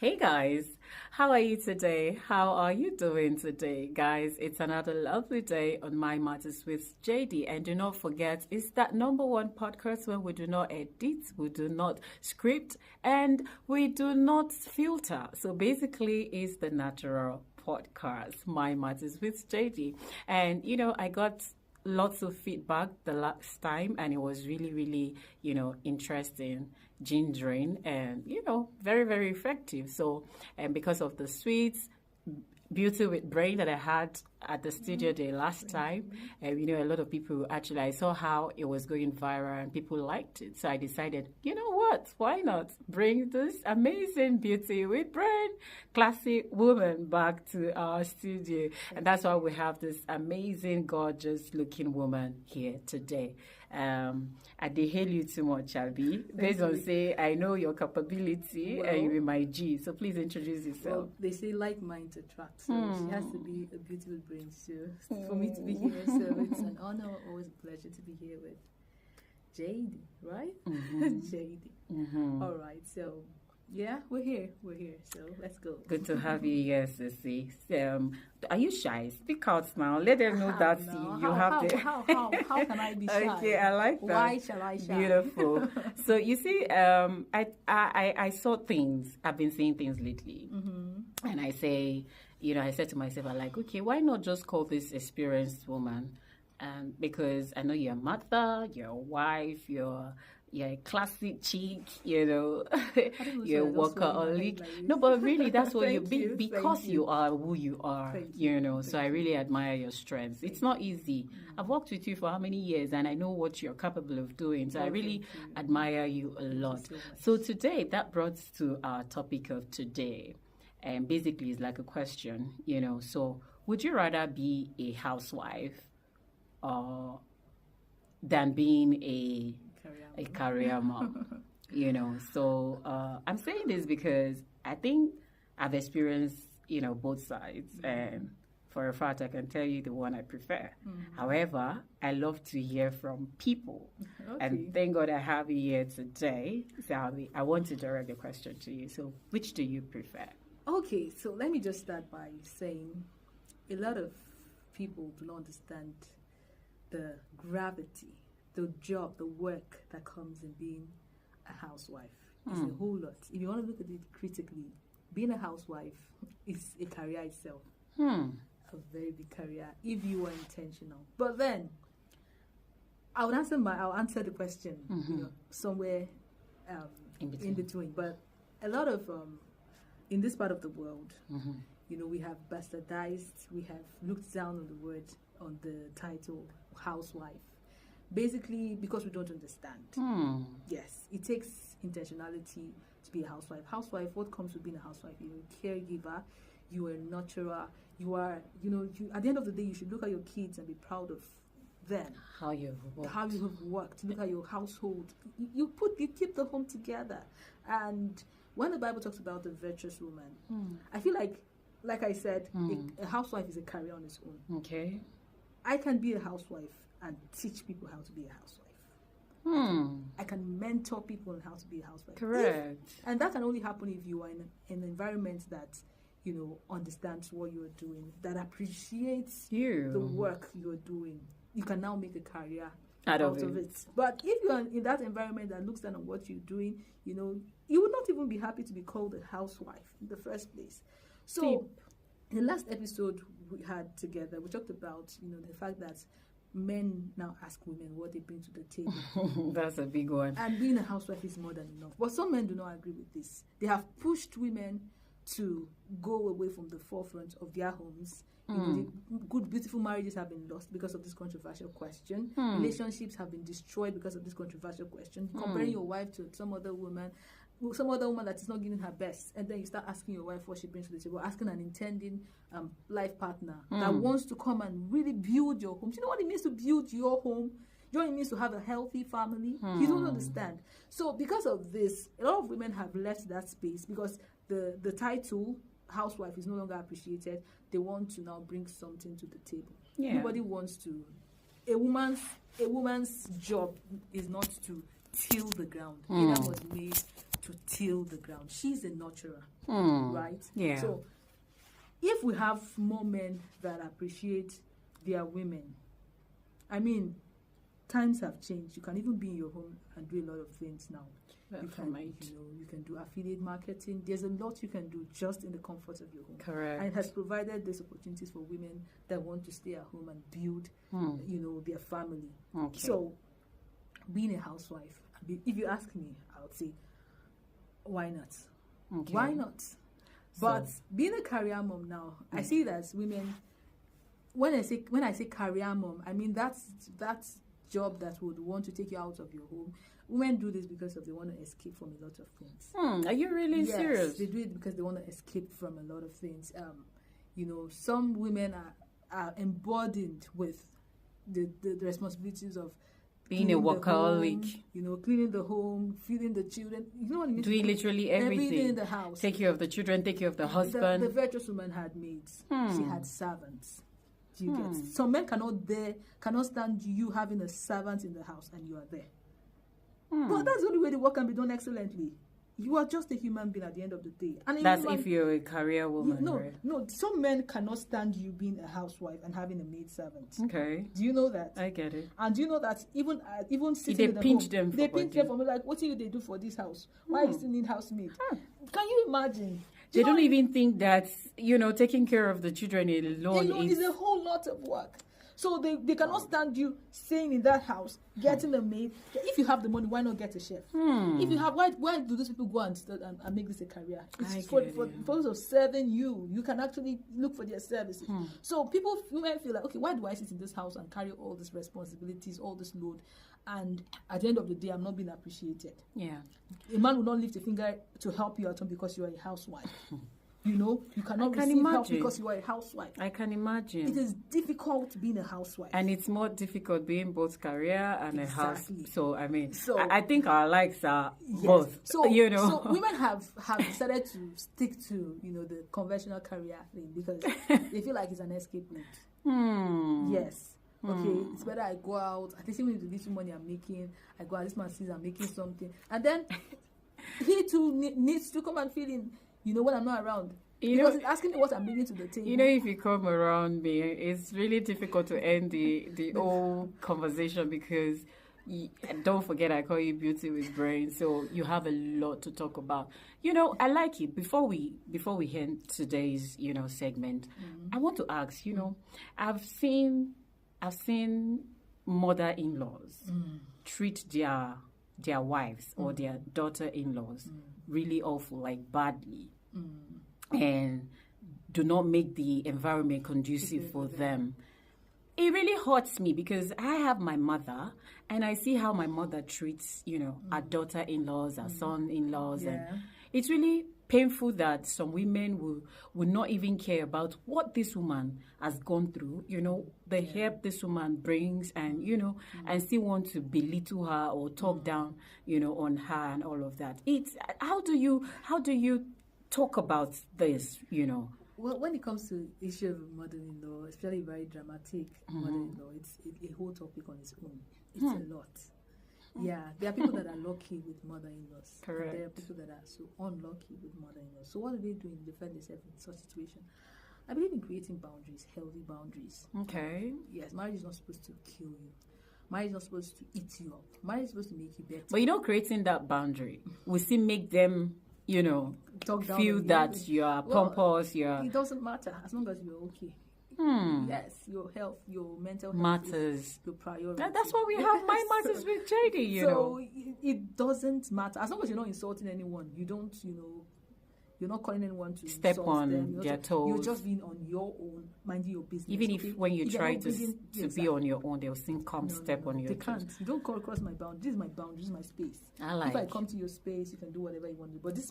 Hey guys, how are you today? How are you doing today, guys? It's another lovely day on My Matters with JD. And do not forget, it's that number one podcast where we do not edit, we do not script, and we do not filter. So basically, it's the natural podcast, My Matters with JD. And I got lots of feedback the last time, and it was really, really, interesting, gingering, and very, very effective. So, and because of the sweets, beauty with brain that I had at the studio day last time, and a lot of people actually, I saw how it was going viral and people liked it. So I decided, you know what, why not bring this amazing beauty with brain classy woman back to our studio? And that's why we have this amazing, gorgeous looking woman here today. I did hail you too much, Abby. Based on say, I know your capability and you're my G. So please introduce yourself. Well, they say like minds attract, so she has to be a beautiful brain. So for me to be here, so it's an honor, always a pleasure to be here with JD, right? JD. All right, so yeah, we're here. So let's go. Good to have you here, Sissy. Are you shy? Speak out now. Let them know that How can I be shy? Okay, I like that. Why shall I shy? Beautiful. So you see, I saw things. I've been seeing things lately, and I say, I said to myself, I'm like, okay, why not just call this experienced woman? Because I know you're a mother, you're a wife, you're a classic chick, you're a workaholic. No, but really, that's what you be because you are who you are, So I really admire your strengths. It's not easy. I've worked with you for how many years, and I know what you're capable of doing. So I really admire you a lot. So today, that brought us to our topic of today. And basically, it's like a question, So would you rather be a housewife than being a career mom? So I'm saying this because I think I've experienced both sides, and for a fact I can tell you the one I prefer. However, I love to hear from people, and thank God I have you here today. So I want to direct the question to you. So which do you prefer? Okay, so let me just start by saying a lot of people do not understand the gravity, the job, the work that comes in being a housewife. It's a whole lot. If you want to look at it critically, being a housewife is a career itself. A very big career if you are intentional. But then I'll answer the question somewhere in between. But a lot of in this part of the world, we have bastardized, we have looked down on the word, on the title housewife. Basically, because we don't understand. Yes, it takes intentionality to be a housewife. Housewife, what comes with being a housewife? You're a caregiver, you are a nurturer, you are, at the end of the day, you should look at your kids and be proud of them. How you have worked. Look at your household. You keep the home together. And when the Bible talks about the virtuous woman, I feel like I said, a housewife is a career on its own. Okay. I can be a housewife and teach people how to be a housewife. I can mentor people on how to be a housewife. Correct. And that can only happen if you are in an environment that, understands what you're doing, that appreciates the work you're doing. You can now make a career out of it. But if you're in that environment that looks down on what you're doing, you would not even be happy to be called a housewife in the first place. So, in the last episode we had together, we talked about, the fact that men now ask women what they bring to the table. That's a big one. And being a housewife is more than enough. But some men do not agree with this. They have pushed women to go away from the forefront of their homes. Good, beautiful marriages have been lost because of this controversial question. Relationships have been destroyed because of this controversial question. Comparing your wife to some other woman that is not giving her best, and then you start asking your wife what she brings to the table, asking an intending life partner that wants to come and really build your home. Do you know what it means to build your home? Do you know what it means to have a healthy family? You don't understand. So because of this, a lot of women have left that space because the title housewife is no longer appreciated. They want to now bring something to the table. Nobody wants to. A woman's job is not to till the ground. Adam was made to till the ground. She's a nurturer, right? Yeah. So if we have more men that appreciate their women, I mean, times have changed. You can even be in your home and do a lot of things now. You can do affiliate marketing. There's a lot you can do just in the comfort of your home. Correct. And it has provided these opportunities for women that want to stay at home and build, their family. Okay. So, being a housewife, if you ask me, I would say, why not? Okay. Why not? But being a career mom now, I see that women. When I say career mom, I mean that's job that would want to take you out of your home. Women do this because they want to escape from a lot of things. Are you really serious? Yes, they do it because they want to escape from a lot of things. Some women are embodied with the responsibilities of being a workaholic. Cleaning the home, feeding the children. You know what I mean? Doing literally everything in the house. Take care of the children, take care of the husband. The virtuous woman had maids. She had servants. Do you get? Some men cannot stand you having a servant in the house and you are there. But that's the only way the work can be done excellently. You are just a human being at the end of the day. And that's if you're a career woman, right? No, some men cannot stand you being a housewife and having a maid servant. Okay. Do you know that? I get it. And do you know that even sitting they in the pinch home, them they for pinch them for me, like, what do they do for this house? Why you still need housemaid? Can you imagine? They don't even think that, taking care of the children alone is a whole lot of work. So they cannot stand you staying in that house, getting a maid. If you have the money, why not get a chef? If you have, why do these people go and make this a career? It's for the purpose of serving you. You can actually look for their services. So women feel like, okay, why do I sit in this house and carry all these responsibilities, all this load? And at the end of the day, I'm not being appreciated. Yeah. A man will not lift a finger to help you at home because you are a housewife. You cannot receive help because you are a housewife. I can imagine. It is difficult being a housewife. And it's more difficult being both career and a house. So, I think our likes are both, So women have decided to stick to, the conventional career thing because they feel like it's an escape route. Yes. Okay, it's better I go out. At least even with the little money I'm making, I go out. This man sees I'm making something. And then he too needs to come and feel in, when I'm not around. Because he's asking me what I'm bringing to the table. If you come around me, it's really difficult to end the whole conversation because don't forget I call you beauty with brain, so you have a lot to talk about. I like it. Before we end today's segment, I want to ask. I've seen mother-in-laws treat their wives or their daughter-in-laws really awful, like badly, and do not make the environment conducive for them. It really hurts me because I have my mother and I see how my mother treats, our daughter-in-laws, our son-in-laws, and it's really painful that some women will not even care about what this woman has gone through, the help this woman brings, and and still want to belittle her or talk down, on her and all of that. It's how do you talk about this, Well, when it comes to the issue of mother-in-law, especially very dramatic mother-in-law, it's a whole topic on its own. It's a lot. Yeah, there are people that are lucky with mother-in-laws. Correct. And there are people that are so unlucky with mother-in-laws. So what do they do in defend themselves in such situation? I believe in creating boundaries, healthy boundaries. Okay. Yes, marriage is not supposed to kill you. Marriage is not supposed to eat you up. Marriage is supposed to make you better. But creating that boundary will still make them, feel that you are pompous. It doesn't matter as long as you're okay. Yes, your health, your mental health matters. Your priority. That's why we have My Matters with JD, So it doesn't matter. As long as you're not insulting anyone, you don't, you're not calling anyone to step on them. their toes. You're just being on your own, minding your business. Even if when you try to be on your own, they'll still come step on your toes. They can't. You don't cross my boundary. This is my boundary. This is my space. If I come to your space, you can do whatever you want to do. But this is my